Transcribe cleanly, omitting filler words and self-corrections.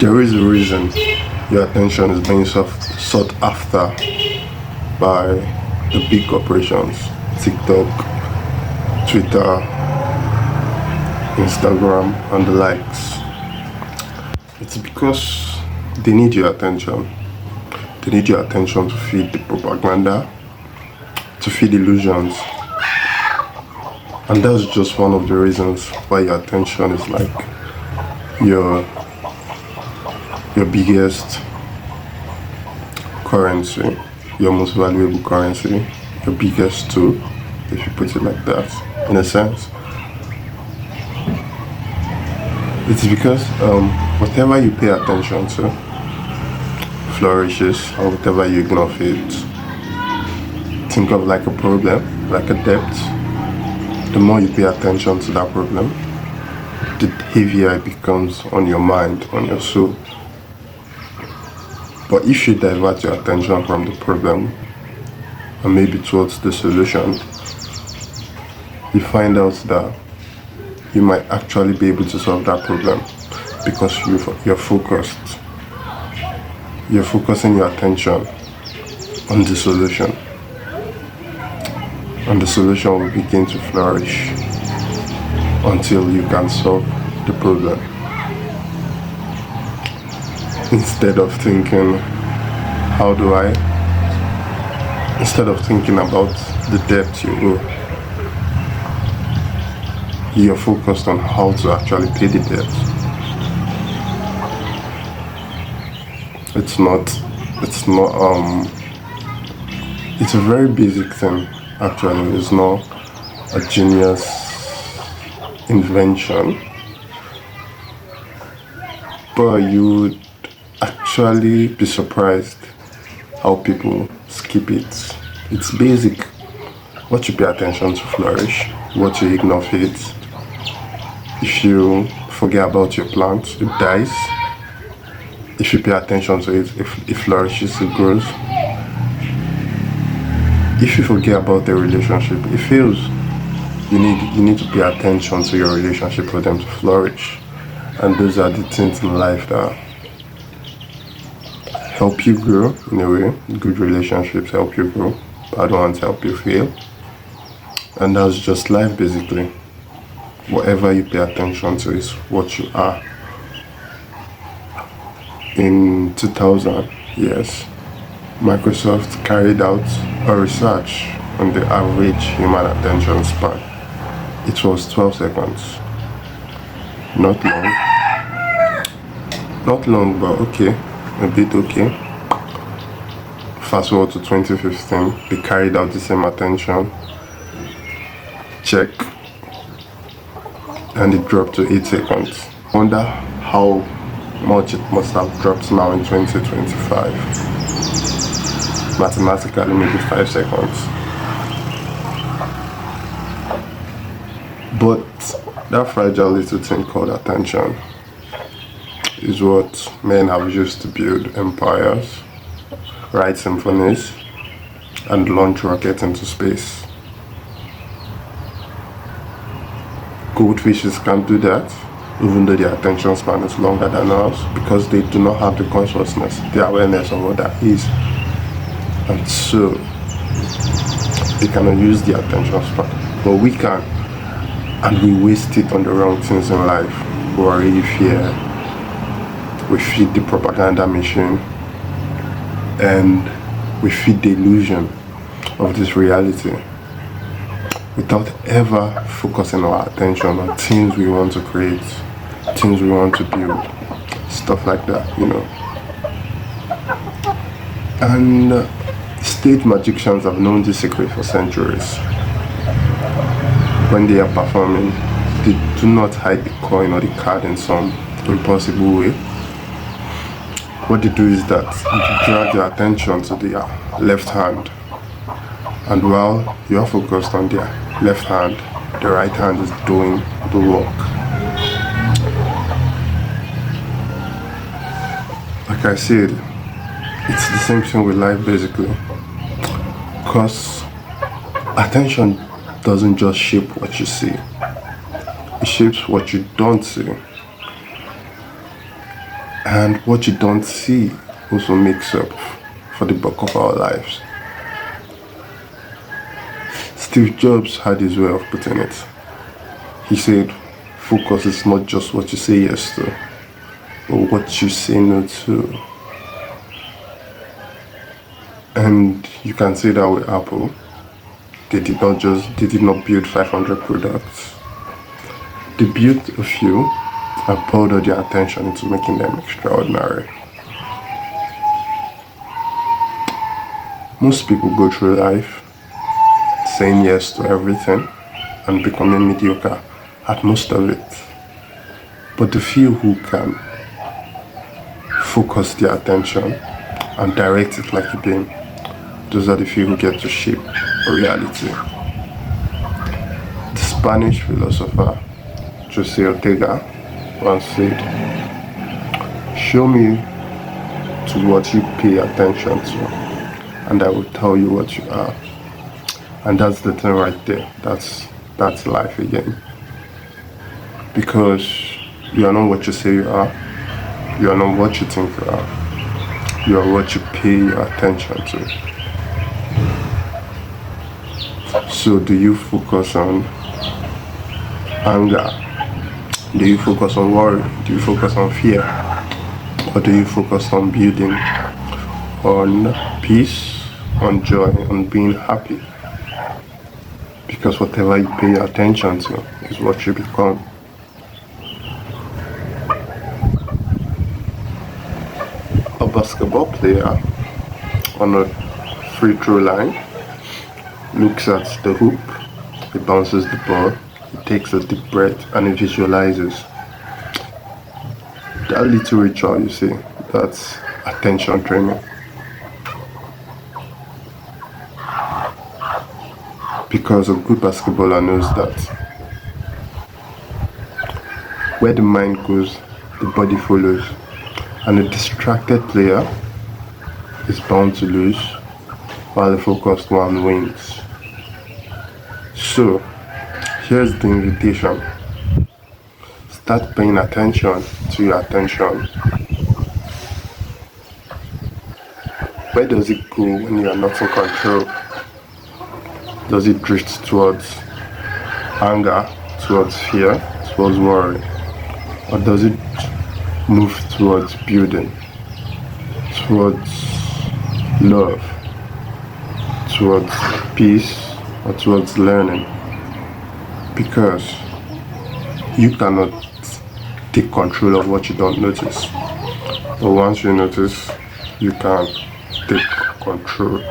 There is a reason your attention is being sought after by the big corporations, TikTok, Twitter, Instagram, and the likes. It's because they need your attention. They need your attention to feed the propaganda, to feed illusions. And that's just one of the reasons why your attention is like your biggest currency, your most valuable currency, your biggest tool, if you put it like that, in a sense. It's because whatever you pay attention to flourishes, or whatever you ignore fades. Think of like a problem, like a debt. The more you pay attention to that problem, the heavier it becomes on your mind, on your soul. But if you divert your attention from the problem and maybe towards the solution, you find out that you might actually be able to solve that problem because you're focused. You're focusing your attention on the solution. And the solution will begin to flourish until you can solve the problem. Instead of thinking, instead of thinking about the debt you owe, you're focused on how to actually pay the debt. It's a very basic thing. Actually, it's not a genius invention, but you would actually be surprised how people skip it. It's basic. What you pay attention to flourish, what you ignore fades. If you forget about your plant, it dies. If you pay attention to it, it flourishes, it grows. If you forget about the relationship, it fails. You need to pay attention to your relationship for them to flourish. And those are the things in life that help you grow in a way. Good relationships help you grow. Bad ones help you fail. And that's just life basically. Whatever you pay attention to is what you are. In 2000, yes, Microsoft carried out a research on the average human attention span. It was 12 seconds. Not long, but okay, a bit okay. Fast forward to 2015, they carried out the same attention check, and it dropped to 8 seconds. Wonder how much it must have dropped now in 2025. Mathematically, maybe 5 seconds. But that fragile little thing called attention is what men have used to build empires, write symphonies, and launch rockets into space. Goldfishes can't do that, even though their attention span is longer than ours, because they do not have the consciousness, the awareness of what that is. And so, they cannot use the attention span. But we can, and we waste it on the wrong things in life. Worry, fear, we feed the propaganda machine, and we feed the illusion of this reality without ever focusing our attention on things we want to create, things we want to build, stuff like that, you know. And stage magicians have known this secret for centuries. When they are performing, they do not hide the coin or the card in some impossible way. What they do is that they drag their attention to their left hand, and while you are focused on their left hand, the right hand is doing the work. Like I said, it's the same thing with life basically, because attention doesn't just shape what you see, it shapes what you don't see. And what you don't see also makes up for the bulk of our lives. Steve Jobs had his way of putting it. He said, focus is not just what you say yes to, but what you say no to. And you can say that with Apple. They did not build 500 products. They built a few and poured all their attention into making them extraordinary. Most people go through life saying yes to everything and becoming mediocre at most of it. But the few who can focus their attention and direct it like a beam, those are the few who get to shape reality. The Spanish philosopher Jose Ortega once said, show me to what you pay attention to, and I will tell you what you are. And that's the thing right there. That's life again. Because you are not what you say you are. You are not what you think you are. You are what you pay your attention to. So do you focus on anger? Do you focus on worry? Do you focus on fear? Or do you focus on building, on peace, on joy, on being happy? Because whatever you pay your attention to is what you become. A basketball player on a free throw line looks at the hoop, he bounces the ball, he takes a deep breath, and he visualizes. That little ritual, you see, that's attention training. Because a good basketballer knows that where the mind goes, the body follows, and a distracted player is bound to lose, while the focused one wins. So, here's the invitation. Start paying attention to your attention. Where does it go when you are not in control? Does it drift towards anger, towards fear, towards worry? Or does it move towards building, towards love, towards peace, or towards learning? Because you cannot take control of what you don't notice. But once you notice, you can take control.